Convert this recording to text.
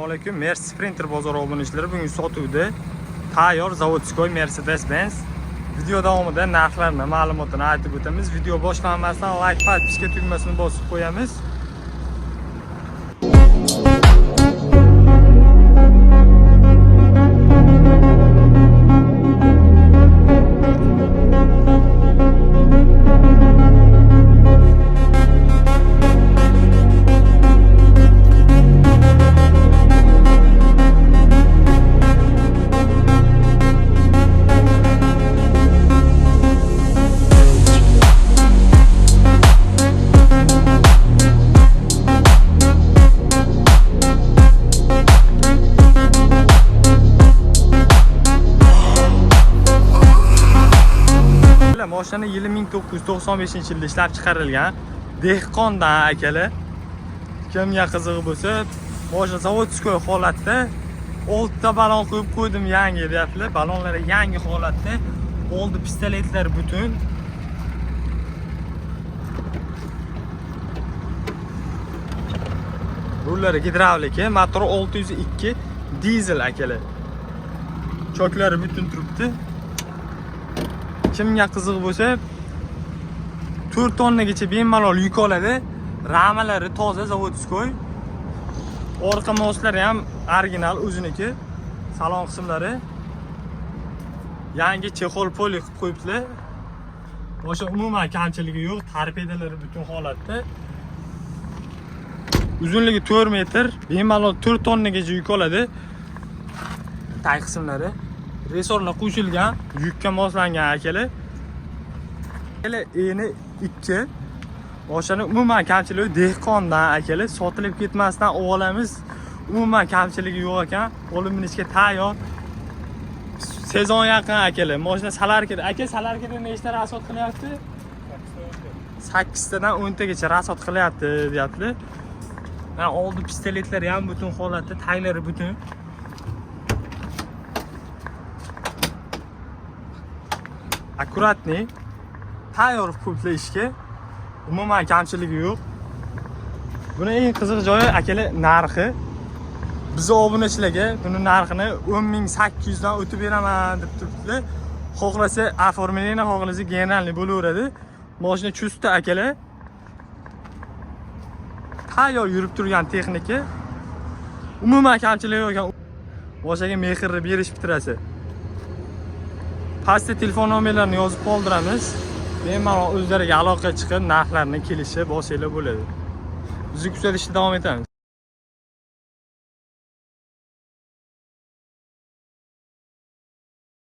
Assalomu alaykum. Mercedes Sprinter bozor obunachilari bugun sotuvda tayyor zavodskoy Mercedes-Benz. Video davomida narxlarni, ma'lumotini aytib o'tamiz. Video boshlanmasdan like, podpiska tugmasini bosib qo'yamiz. Mashina yili 1995-yilda ishlab chiqarilgan. Dehqondan akalar. Kimga qiziq bo'lsa, mashina zavodskoy holatda 6 ta balon qo'yib qo'ydim, yangi deyaptilar. Balonlar yangi holatda. Oldi pistoletlar butun. Rullari gidravlika, motori 602 dizel akalar. Choklari butun turibdi. Kimga qiziq bo'lsa 4 tonnagacha bemalol yuk oladi. Ramalari toza zavodskoy. Orqa moslari ham original o'ziniki. Salon qismlari yangi chexol poli qilib qo'yibdilar. Boshqa umuman kamchiligi yo'q. Torpedalari butun holatda. Uzunligi 4 metr, bemalol 4 tonnagacha yuk oladi. Tay qismlari resorlar qo'shilgan, yukka moslangan akalar. Eni 2. Mashina umuman kamchiligi dehqondan akalar, sotilib ketmasdan olamiz. Umuman kamchiligi yo'q ekan. Olib minishga tayyor. Sezon yaqin akalar. Mashina salarkada. Aka salarkada nechta rasot qilyapti? 8 tadan 10 tagacha rasot qilyapti, deyaptilar. Mana oldi pistoletlari ham butun holatda, taglari butun. Akkuratniy, tayyor qilib ishga. Umuman kamchiligi yo'q. Buni eng qiziq joyi akalar narxi. Biz obunachilarga buni narxini 10.800 dan o'tib beraman deb turibdilar. Xohlasa оформление, xohlasa generalniy bo'laveradi. Mashina chusta akalar. Tayyor yurib turgan texnika. Umuman kamchiligi yo'q ekan. Mashinaga mehrni berish bitirasi. Pastda telefon nomerlarini yozib qoldiramiz. Bemalol o'zlariga aloqa chiqib, narxlarni kelishib olsanglar bo'ladi. Bizni kuzatishda davom etamiz.